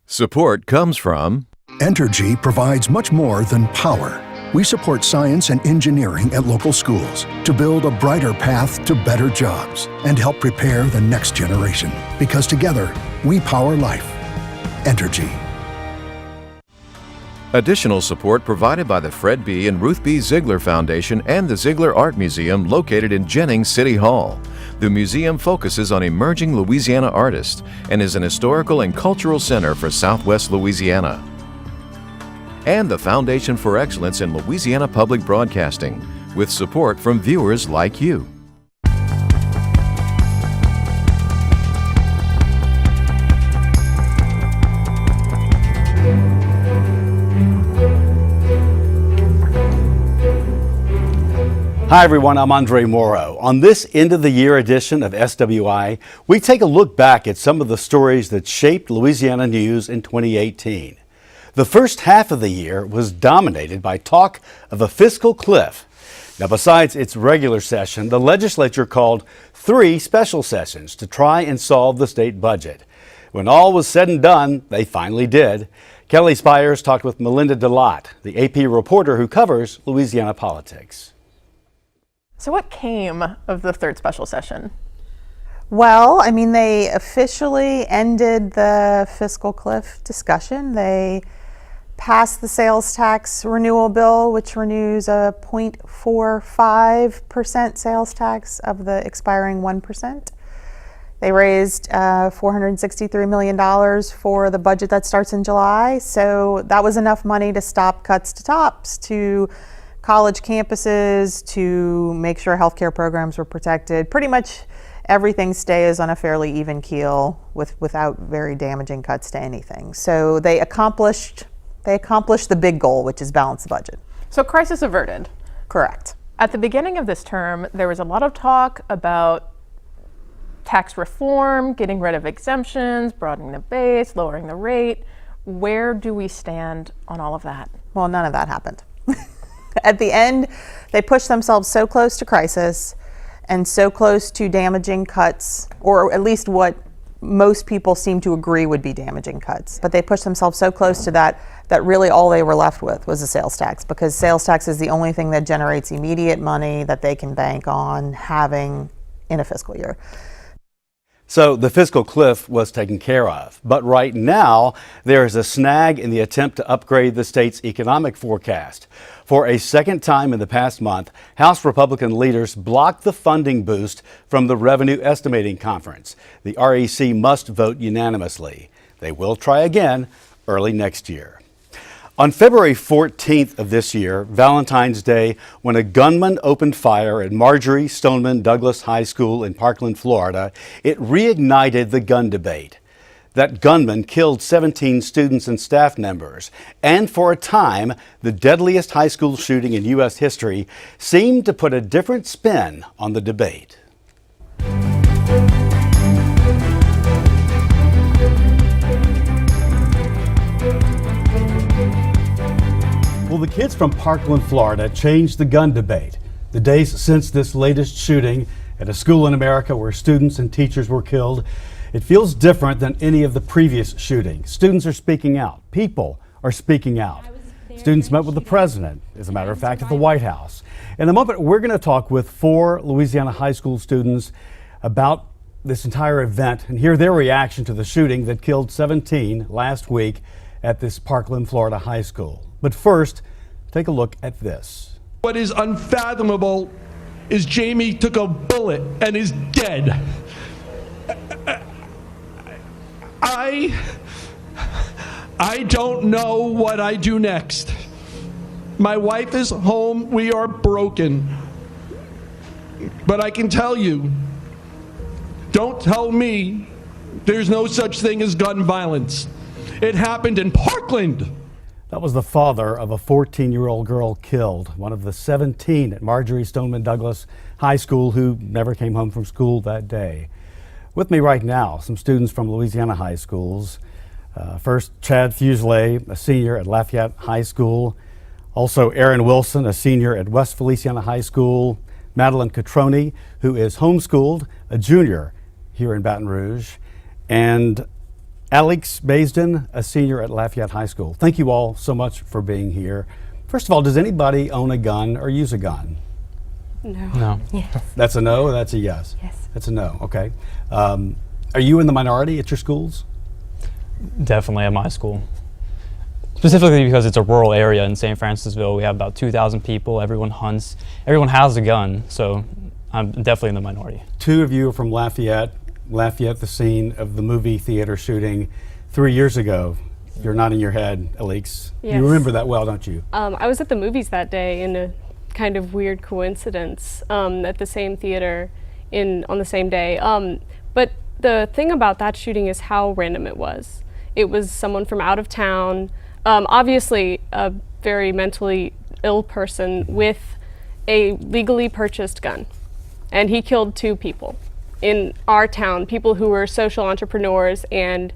Support comes from Entergy provides much more than power. We support science and engineering at local schools to build a brighter path to better jobs and help prepare the next generation. Because together, we power life. Entergy. additional support provided by the Fred B. and Ruth B. Ziegler Foundation and the Ziegler Art Museum located in Jennings City Hall. The museum focuses on emerging Louisiana artists and is an historical and cultural center for Southwest Louisiana. And the Foundation for Excellence in Louisiana Public Broadcasting, with support from viewers like you. Hi everyone, I'm Andre Morrow. On this end-of-the-year edition of SWI, we take a look back at some of the stories that shaped Louisiana news in 2018. The first half of the year was dominated by talk of a fiscal cliff. Now, besides its regular session, the legislature called 3 special sessions to try and solve the state budget. When all was said and done, they finally did. Kelly Spires talked with Melinda DeLotte, the AP reporter who covers Louisiana politics. So what came of the third special session? Well, I mean, they officially ended the fiscal cliff discussion. They passed the sales tax renewal bill, which renews a 0.45% sales tax of the expiring 1%. They raised $463 million for the budget that starts in July. So that was enough money to stop cuts to TOPS, to college campuses, to make sure healthcare programs were protected. Pretty much everything stays on a fairly even keel without very damaging cuts to anything. So they accomplished the big goal, which is balance the budget. So crisis averted. Correct. At the beginning of this term, there was a lot of talk about tax reform, getting rid of exemptions, broadening the base, lowering the rate. Where do we stand on all of that? Well, none of that happened. At the end, they pushed themselves so close to crisis and so close to damaging cuts, or at least what most people seem to agree would be damaging cuts. But they pushed themselves so close to that really all they were left with was a sales tax, because sales tax is the only thing that generates immediate money that they can bank on having in a fiscal year. So the fiscal cliff was taken care of, but right now there is a snag in the attempt to upgrade the state's economic forecast. For a second time in the past month, House Republican leaders blocked the funding boost from the Revenue Estimating Conference. The REC must vote unanimously. They will try again early next year. On February 14th of this year, Valentine's Day, when a gunman opened fire at Marjorie Stoneman Douglas High School in Parkland, Florida, it reignited the gun debate. That gunman killed 17 students and staff members, and for a time, the deadliest high school shooting in U.S. history seemed to put a different spin on the debate. Well, the kids from Parkland, Florida changed the gun debate. The days since this latest shooting at a school in America where students and teachers were killed, it feels different than any of the previous shootings. Students are speaking out. People are speaking out. Students met with the president, as a matter of fact, at the White House. In a moment, we're going to talk with 4 Louisiana high school students about this entire event and hear their reaction to the shooting that killed 17 last week at this Parkland, Florida high school. But first, take a look at this. What is unfathomable is Jamie took a bullet and is dead. I don't know what I do next. My wife is home. We are broken. But I can tell you, don't tell me there's no such thing as gun violence. It happened in Parkland. That was the father of a 14-year-old girl killed, one of the 17 at Marjorie Stoneman Douglas High School who never came home from school that day. With me right now, some students from Louisiana high schools. First, Chad Fuselier, a senior at Lafayette High School. Also, Aaron Wilson, a senior at West Feliciana High School. Madeline Catroni, who is homeschooled, a junior here in Baton Rouge. And Alex Baisden, a senior at Lafayette High School. Thank you all so much for being here. First of all, does anybody own a gun or use a gun? No. Yes. That's a no or that's a yes? Yes. That's a no, okay. Are you in the minority at your schools? Definitely at my school. Specifically because it's a rural area in St. Francisville. We have about 2,000 people. Everyone hunts. Everyone has a gun, so I'm definitely in the minority. Two of you are from Lafayette. Lafayette, the scene of the movie theater shooting 3 years ago. You're nodding your head, Alix. Yes. You remember that well, don't you? I was at the movies that day in a kind of weird coincidence at the same theater on the same day. But the thing about that shooting is how random it was. It was someone from out of town, obviously a very mentally ill person with a legally purchased gun. And he killed 2 people in our town, people who were social entrepreneurs and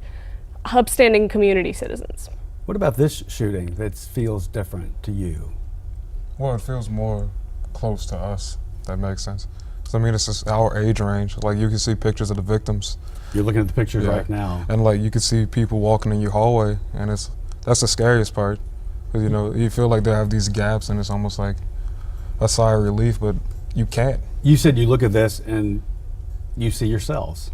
upstanding community citizens. What about this shooting that feels different to you? Well, it feels more close to us. If that makes sense. So, I mean, it's just our age range. Like, you can see pictures of the victims. You're looking at the pictures right now. And like, you can see people walking in your hallway, and that's the scariest part. Because, you know, you feel like they have these gaps, and it's almost like a sigh of relief, but you can't. You said you look at this and you see yourselves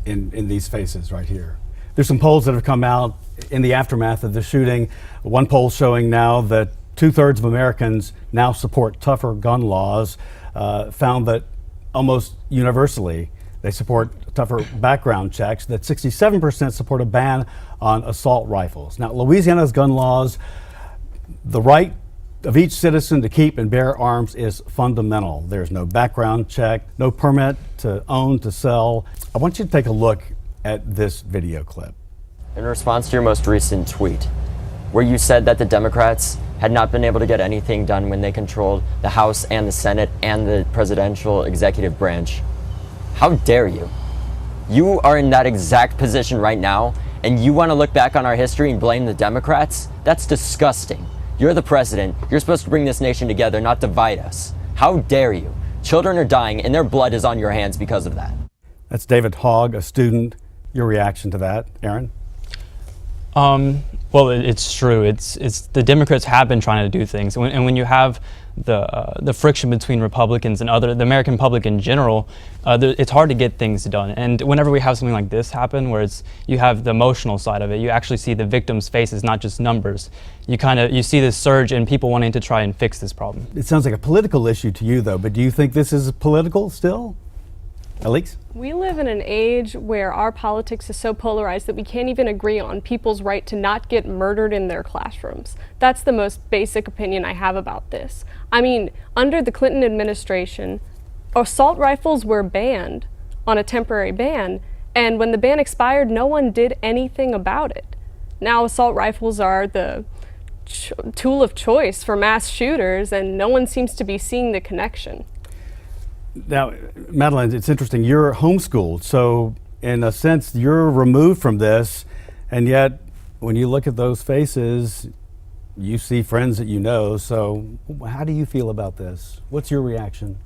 in these faces right here. There's some polls that have come out in the aftermath of the shooting. One poll showing now that 2/3 of Americans now support tougher gun laws, found that almost universally they support tougher background checks, that 67% support a ban on assault rifles. Now, Louisiana's gun laws, the right of each citizen to keep and bear arms is fundamental. There's no background check, no permit to own, to sell. I want you to take a look at this video clip. In response to your most recent tweet, where you said that the Democrats had not been able to get anything done when they controlled the House and the Senate and the presidential executive branch, how dare you? You are in that exact position right now, and you want to look back on our history and blame the Democrats? That's disgusting. You're the president. You're supposed to bring this nation together, not divide us. How dare you? Children are dying, and their blood is on your hands because of that. That's David Hogg, a student. Your reaction to that, Aaron? Well, it's true. It's the Democrats have been trying to do things, and when you have the friction between Republicans and the American public in general, it's hard to get things done. And whenever we have something like this happen, where you have the emotional side of it, you actually see the victims' faces, not just numbers. You see this surge in people wanting to try and fix this problem. It sounds like a political issue to you, though. But do you think this is political still, Alix? We live in an age where our politics is so polarized that we can't even agree on people's right to not get murdered in their classrooms. That's the most basic opinion I have about this. I mean, under the Clinton administration, assault rifles were banned on a temporary ban, and when the ban expired, no one did anything about it. Now assault rifles are the tool of choice for mass shooters, and no one seems to be seeing the connection. Now, Madeline, it's interesting. You're homeschooled, so in a sense, you're removed from this, and yet when you look at those faces, you see friends that you know. So how do you feel about this? What's your reaction?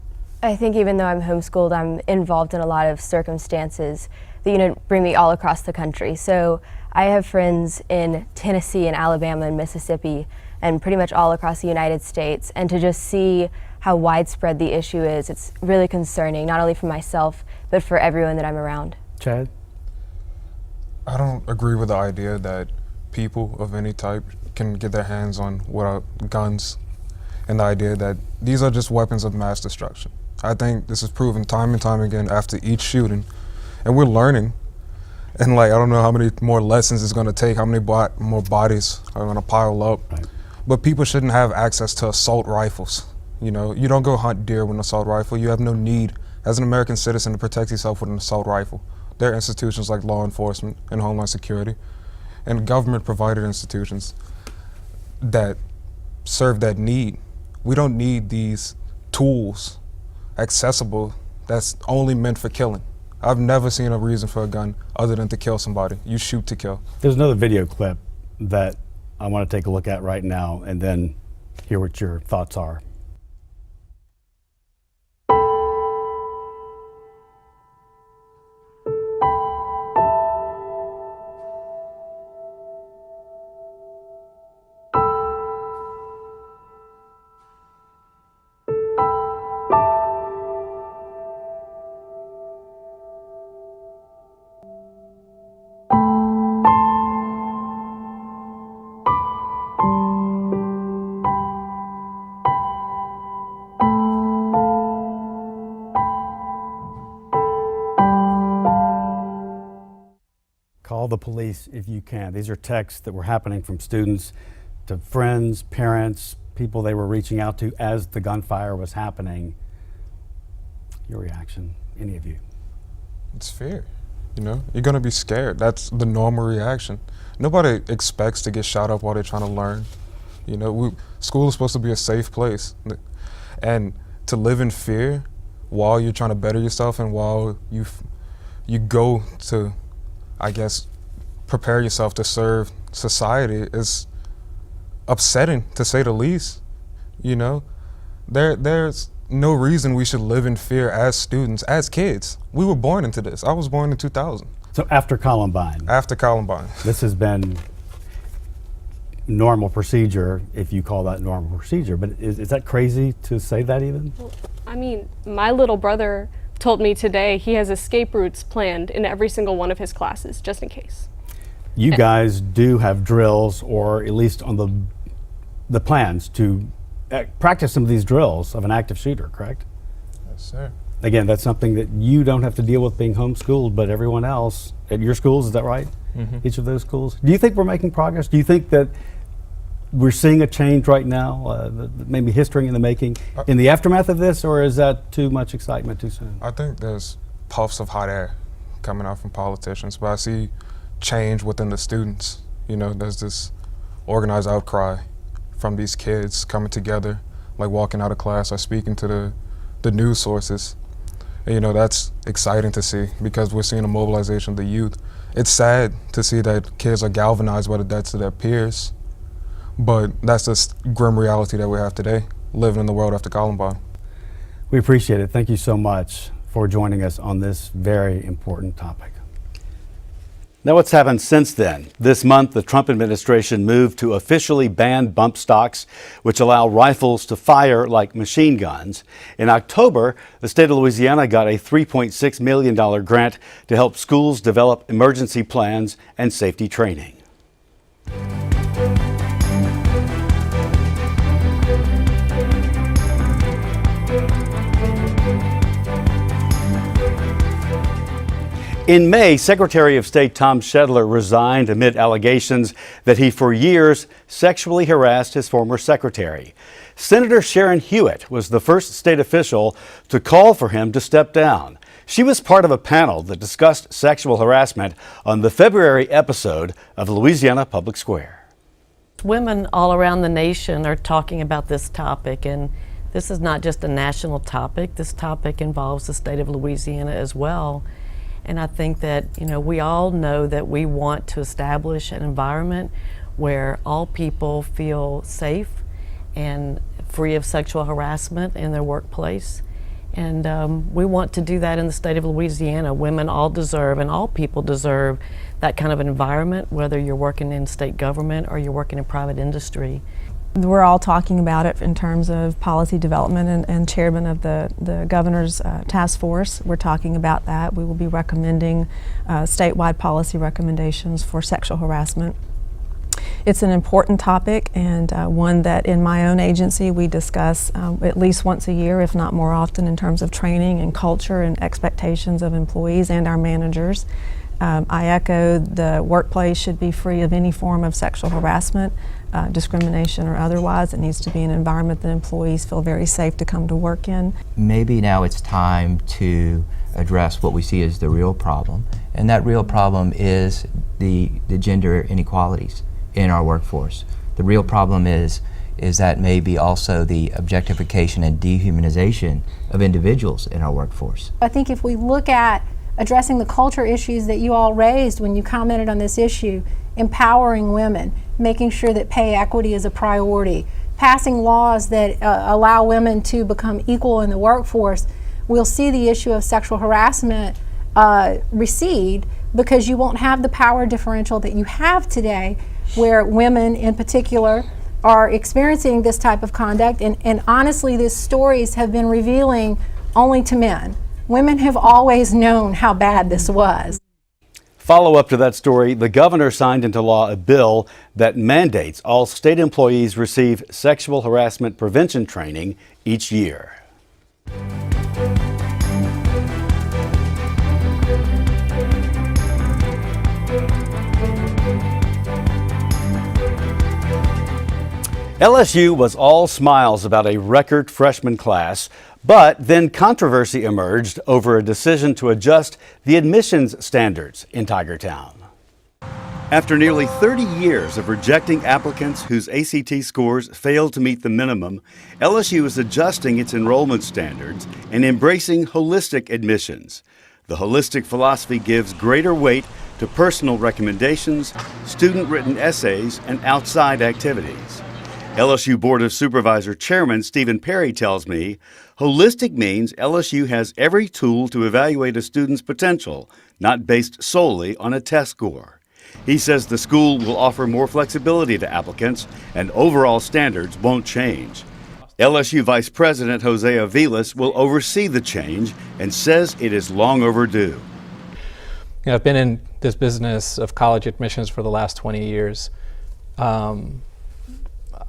I think even though I'm homeschooled, I'm involved in a lot of circumstances that bring me all across the country. So I have friends in Tennessee and Alabama and Mississippi and pretty much all across the United States, and to just see how widespread the issue is, it's really concerning, not only for myself, but for everyone that I'm around. Chad? I don't agree with the idea that people of any type can get their hands on guns, and the idea that these are just weapons of mass destruction. I think this is proven time and time again after each shooting, and we're learning. And I don't know how many more lessons it's gonna take, how many more bodies are gonna pile up. Right. But people shouldn't have access to assault rifles. You don't go hunt deer with an assault rifle. You have no need as an American citizen to protect yourself with an assault rifle. There are institutions like law enforcement and Homeland Security and government-provided institutions that serve that need. We don't need these tools accessible that's only meant for killing. I've never seen a reason for a gun other than to kill somebody. You shoot to kill. There's another video clip that I want to take a look at right now and then hear what your thoughts are. the police if you can. These are texts that were happening from students to friends, parents, people they were reaching out to as the gunfire was happening. Your reaction, any of you? It's fear. You know, you're gonna be scared. That's the normal reaction. Nobody expects to get shot up while they're trying to learn. You know, school is supposed to be a safe place. And to live in fear while you're trying to better yourself and while you go to, I guess, prepare yourself to serve society is upsetting, to say the least. You know, there's no reason we should live in fear as students, as kids. We were born into this. I was born in 2000. So after Columbine? After Columbine. This has been normal procedure, if you call that normal procedure, but is that crazy to say that even? Well, I mean, my little brother told me today he has escape routes planned in every single one of his classes, just in case. You guys do have drills, or at least on the plans to practice some of these drills of an active shooter, correct? Yes, sir. Again, that's something that you don't have to deal with being homeschooled, but everyone else at your schools, is that right? Mm-hmm. Each of those schools. Do you think we're making progress? Do you think that we're seeing a change right now, maybe history in the making, in the aftermath of this, or is that too much excitement too soon? I think there's puffs of hot air coming out from politicians, but I see change within the students. You know, there's this organized outcry from these kids coming together, like walking out of class or speaking to the news sources. And, you know, that's exciting to see because we're seeing a mobilization of the youth. It's sad to see that kids are galvanized by the deaths of their peers, but that's just grim reality that we have today, living in the world after Columbine. We appreciate it. Thank you so much for joining us on this very important topic. Now, what's happened since then? This month, the Trump administration moved to officially ban bump stocks, which allow rifles to fire like machine guns. In October, the state of Louisiana got a $3.6 million grant to help schools develop emergency plans and safety training. In May, Secretary of State Tom Shedler resigned amid allegations that he for years sexually harassed his former secretary. Senator Sharon Hewitt was the first state official to call for him to step down. She was part of a panel that discussed sexual harassment on the February episode of Louisiana Public Square. Women all around the nation are talking about this topic, and this is not just a national topic. This topic involves the state of Louisiana as well. And I think that, you know, we all know that we want to establish an environment where all people feel safe and free of sexual harassment in their workplace. And we want to do that in the state of Louisiana. Women all deserve, and all people deserve, that kind of environment, whether you're working in state government or you're working in private industry. We're all talking about it in terms of policy development, and chairman of the governor's task force. We're talking about that. We will be recommending statewide policy recommendations for sexual harassment. It's an important topic, and one that in my own agency we discuss at least once a year, if not more often, in terms of training and culture and expectations of employees and our managers. I echo the workplace should be free of any form of sexual harassment, discrimination or otherwise. It needs to be an environment that employees feel very safe to come to work in. Maybe now it's time to address what we see as the real problem, and that real problem is the gender inequalities in our workforce. The real problem is that maybe also the objectification and dehumanization of individuals in our workforce. I think if we look at addressing the culture issues that you all raised when you commented on this issue, empowering women, making sure that pay equity is a priority, passing laws that allow women to become equal in the workforce, we'll see the issue of sexual harassment recede, because you won't have the power differential that you have today, where women in particular are experiencing this type of conduct. And honestly, these stories have been revealing only to men. Women have always known how bad this was. Follow up to that story, the governor signed into law a bill that mandates all state employees receive sexual harassment prevention training each year. LSU was all smiles about a record freshman class, but then controversy emerged over a decision to adjust the admissions standards in Tigertown. After nearly 30 years of rejecting applicants whose ACT scores failed to meet the minimum, LSU is adjusting its enrollment standards and embracing holistic admissions. The holistic philosophy gives greater weight to personal recommendations, student-written essays, and outside activities. LSU Board of Supervisor Chairman Stephen Perry tells me, holistic means LSU has every tool to evaluate a student's potential, not based solely on a test score. He says the school will offer more flexibility to applicants and overall standards won't change. LSU Vice President Jose Aviles will oversee the change and says it is long overdue. I've been in this business of college admissions for the last 20 years.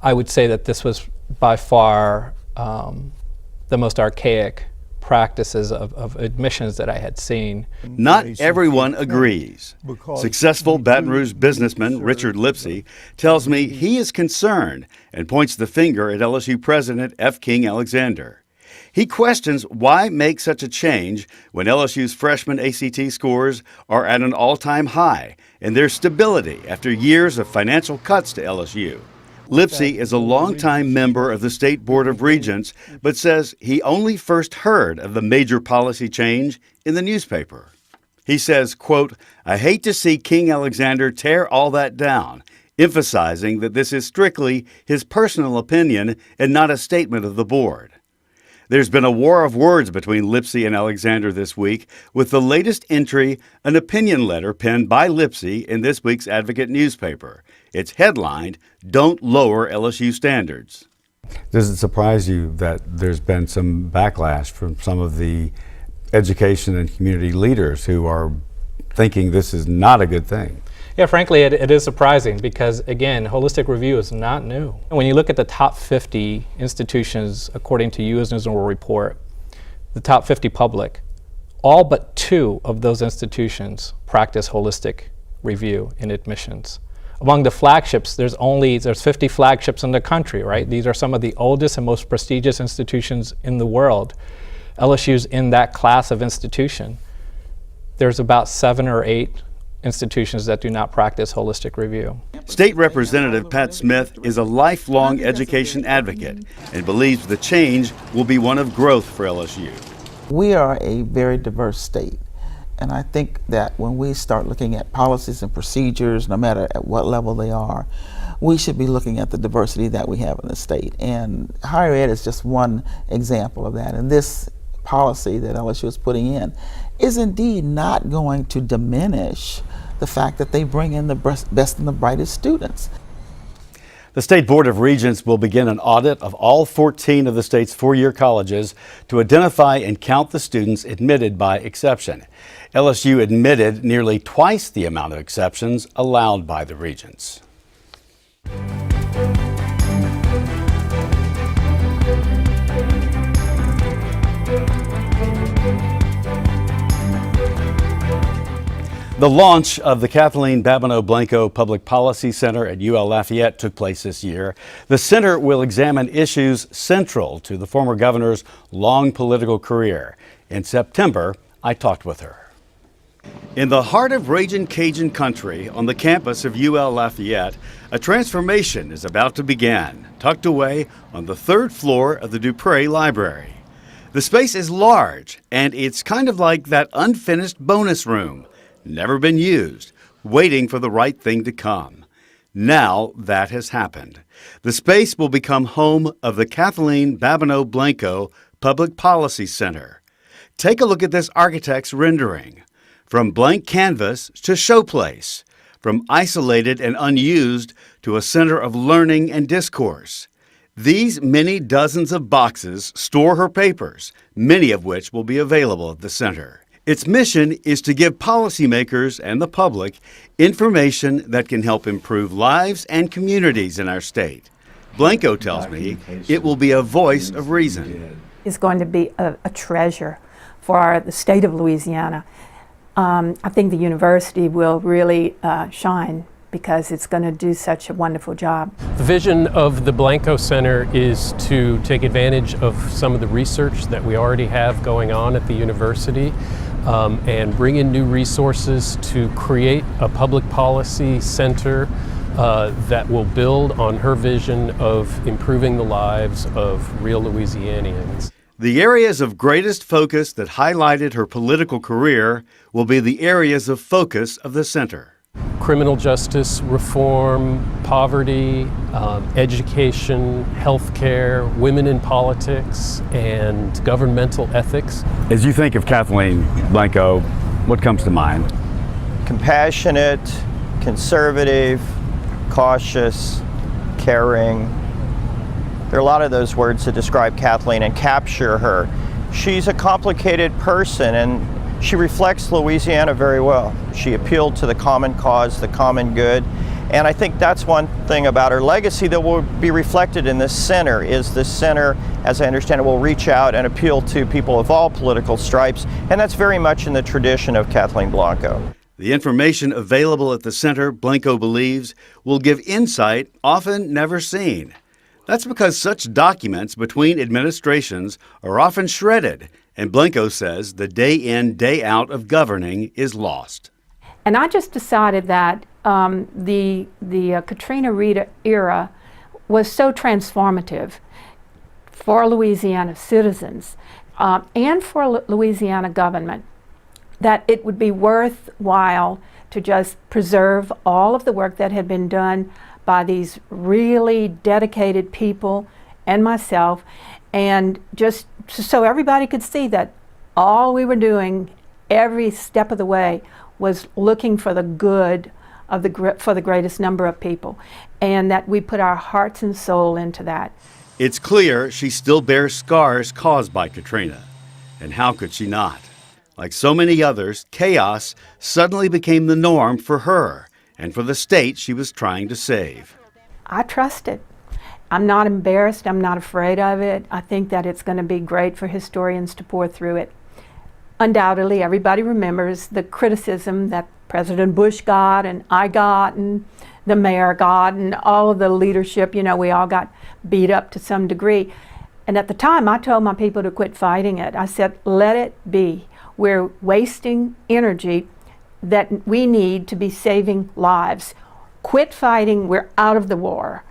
I would say that this was by far the most archaic practices of admissions that I had seen. Not everyone agrees. Successful Baton Rouge businessman Richard Lipsey tells me he is concerned and points the finger at LSU President F. King Alexander. He questions why make such a change when LSU's freshman ACT scores are at an all-time high and there's stability after years of financial cuts to LSU. Lipsey is a longtime member of the State Board of Regents, but says he only first heard of the major policy change in the newspaper. He says, quote, "I hate to see King Alexander tear all that down," emphasizing that this is strictly his personal opinion and not a statement of the board. There's been a war of words between Lipsey and Alexander this week, with the latest entry an opinion letter penned by Lipsey in this week's Advocate newspaper. It's headlined, "Don't Lower LSU Standards." Does it surprise you that there's been some backlash from some of the education and community leaders who are thinking this is not a good thing? Yeah, frankly, it is surprising because, again, holistic review is not new. When you look at the top 50 institutions, according to U.S. News & World Report, the top 50 public, all but 2 of those institutions practice holistic review in admissions. Among the flagships, there's 50 flagships in the country, right? These are some of the oldest and most prestigious institutions in the world. LSU's in that class of institution. There's about 7 or 8 institutions that do not practice holistic review. State Representative Pat Smith is a lifelong education advocate and believes the change will be one of growth for LSU. We are a very diverse state, and I think that when we start looking at policies and procedures, no matter at what level they are, we should be looking at the diversity that we have in the state. And higher ed is just one example of that. And this policy that LSU is putting in is indeed not going to diminish the fact that they bring in the best and the brightest students. The State Board of Regents will begin an audit of all 14 of the state's four-year colleges to identify and count the students admitted by exception. LSU admitted nearly twice the amount of exceptions allowed by the Regents. The launch of the Kathleen Babineau Blanco Public Policy Center at UL Lafayette took place this year. The center will examine issues central to the former governor's long political career. In September, I talked with her. In the heart of Ragin' Cajun country, on the campus of UL Lafayette, a transformation is about to begin, tucked away on the 3rd floor of the Dupree Library. The space is large, and it's kind of like that unfinished bonus room. Never been used, waiting for the right thing to come. Now that has happened. The space will become home of the Kathleen Babineau Blanco Public Policy Center. Take a look at this architect's rendering. From blank canvas to showplace, from isolated and unused to a center of learning and discourse. These many dozens of boxes store her papers, many of which will be available at the center. Its mission is to give policymakers and the public information that can help improve lives and communities in our state. Blanco tells me it will be a voice of reason. It's going to be a treasure for the state of Louisiana. I think the university will really shine because it's going to do such a wonderful job. The vision of the Blanco Center is to take advantage of some of the research that we already have going on at the university and bring in new resources to create a public policy center that will build on her vision of improving the lives of real Louisianians. The areas of greatest focus that highlighted her political career will be the areas of focus of the center. Criminal justice reform, poverty, education, healthcare, women in politics, and governmental ethics. As you think of Kathleen Blanco, what comes to mind? Compassionate, conservative, cautious, caring. There are a lot of those words to describe Kathleen and capture her. She's a complicated person, and she reflects Louisiana very well. She appealed to the common cause, the common good, and I think that's one thing about her legacy that will be reflected in this center, is this center, as I understand it, will reach out and appeal to people of all political stripes, and that's very much in the tradition of Kathleen Blanco. The information available at the center, Blanco believes, will give insight often never seen. That's because such documents between administrations are often shredded, and Blanco says the day in, day out of governing is lost. And I just decided that the Katrina Rita era was so transformative for Louisiana citizens and for Louisiana government that it would be worthwhile to just preserve all of the work that had been done by these really dedicated people and myself, and just so everybody could see that all we were doing every step of the way was looking for the good of for the greatest number of people, and that we put our hearts and soul into that. It's clear she still bears scars caused by Katrina, and how could she not? Like so many others, chaos suddenly became the norm for her and for the state she was trying to save. I trust it. I'm not embarrassed. I'm not afraid of it. I think that it's going to be great for historians to pour through it. Undoubtedly, everybody remembers the criticism that President Bush got and I got and the mayor got and all of the leadership. You know, we all got beat up to some degree. And at the time, I told my people to quit fighting it. I said, let it be. We're wasting energy that we need to be saving lives. Quit fighting, we're out of the war.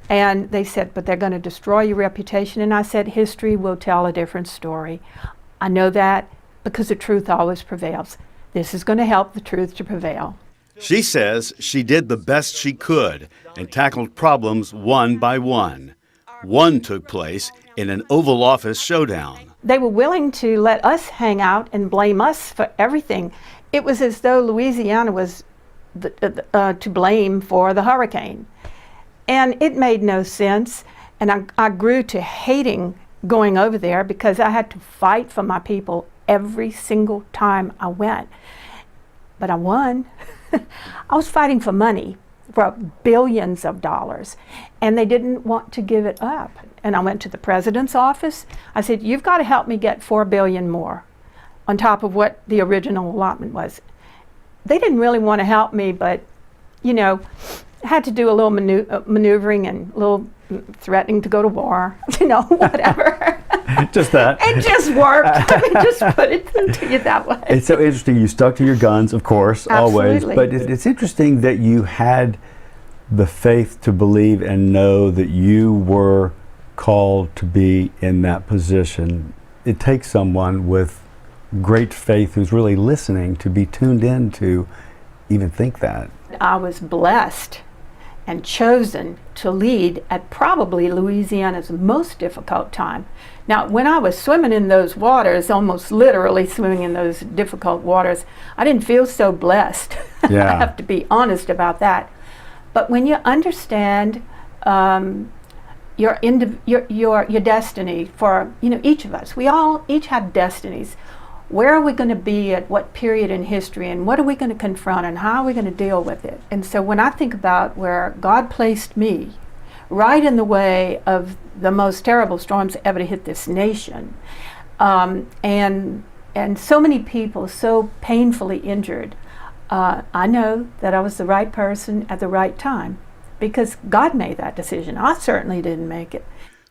And they said, but they're going to destroy your reputation. And I said, history will tell a different story. I know that because the truth always prevails. This is going to help the truth to prevail. She says she did the best she could and tackled problems one by one. One took place in an Oval Office showdown. They were willing to let us hang out and blame us for everything. It was as though Louisiana was to blame for the hurricane. And it made no sense. And I grew to hating going over there because I had to fight for my people every single time I went. But I won. I was fighting for money, for billions of dollars, and they didn't want to give it up. And I went to the president's office. I said, you've got to help me get $4 billion more on top of what the original allotment was. They didn't really want to help me, but, you know, I had to do a little maneuvering and a little threatening to go to war, you know, whatever. Just that. It just worked. I mean, just put it to you that way. It's so interesting. You stuck to your guns, of course, always. Absolutely. But it's interesting that you had the faith to believe and know that you were called to be in that position. It takes someone with great faith who's really listening to be tuned in to even think that. I was blessed and chosen to lead at probably Louisiana's most difficult time. Now, when I was swimming in those waters, almost literally swimming in those difficult waters, I didn't feel so blessed. Yeah. I have to be honest about that. But when you understand your destiny for, you know, each of us, we all each have destinies. Where are we going to be at what period in history, and what are we going to confront, and how are we going to deal with it? And so when I think about where God placed me, right in the way of the most terrible storms ever to hit this nation, and so many people so painfully injured, I know that I was the right person at the right time because God made that decision. I certainly didn't make it.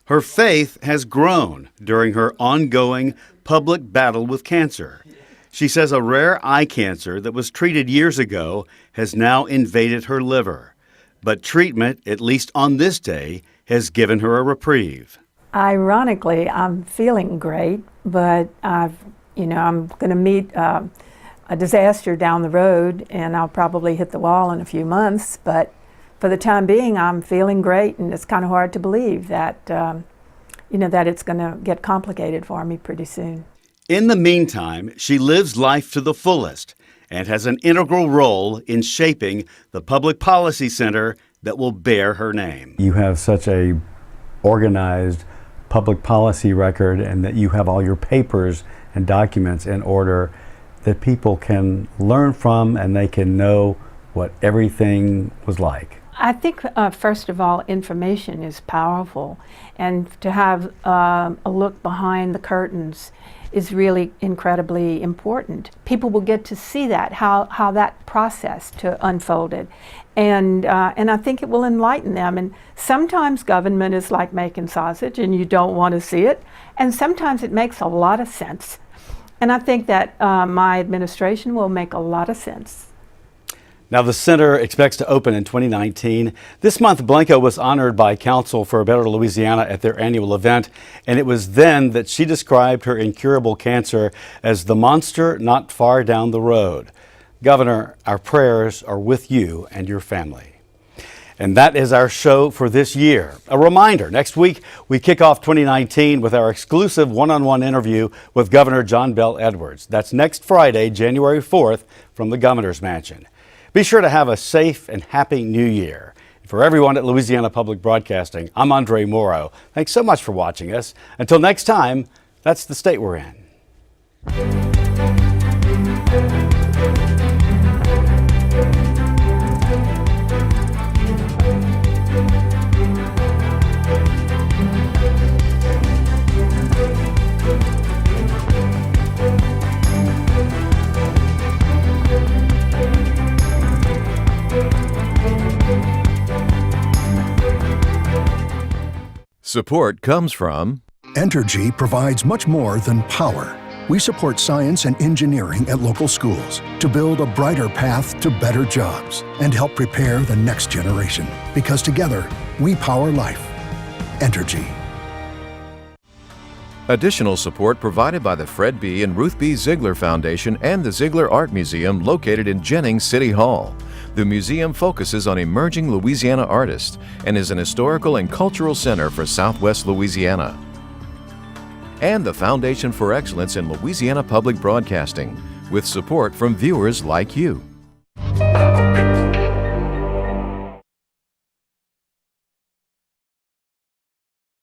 Her faith has grown during her ongoing public battle with cancer. She says a rare eye cancer that was treated years ago has now invaded her liver. But treatment, at least on this day, has given her a reprieve. Ironically, I'm feeling great, but I'm going to meet a disaster down the road, and I'll probably hit the wall in a few months. But for the time being, I'm feeling great, and it's kind of hard to believe that, that it's going to get complicated for me pretty soon. In the meantime, she lives life to the fullest and has an integral role in shaping the public policy center that will bear her name. You have such a organized public policy record, and that you have all your papers and documents in order that people can learn from and they can know what everything was like. I think, first of all, information is powerful, and to have a look behind the curtains is really incredibly important. People will get to see that, how that process unfolded, and I think it will enlighten them. And sometimes government is like making sausage, and you don't want to see it, and sometimes it makes a lot of sense. And I think that my administration will make a lot of sense. Now, the center expects to open in 2019. This month, Blanco was honored by Council for a Better Louisiana at their annual event, and it was then that she described her incurable cancer as the monster not far down the road. Governor, our prayers are with you and your family. And that is our show for this year. A reminder, next week we kick off 2019 with our exclusive one-on-one interview with Governor John Bel Edwards. That's next Friday, January 4th, from the Governor's Mansion. Be sure to have a safe and happy New Year. For everyone at Louisiana Public Broadcasting, I'm Andre Morrow. Thanks so much for watching us. Until next time, that's the state we're in. Support comes from Entergy provides much more than power. We support science and engineering at local schools to build a brighter path to better jobs and help prepare the next generation. Because together, we power life. Entergy. Additional support provided by the Fred B. and Ruth B. Ziegler Foundation and the Ziegler Art Museum located in Jennings City Hall. The museum focuses on emerging Louisiana artists and is an historical and cultural center for Southwest Louisiana. And the Foundation for Excellence in Louisiana Public Broadcasting, with support from viewers like you.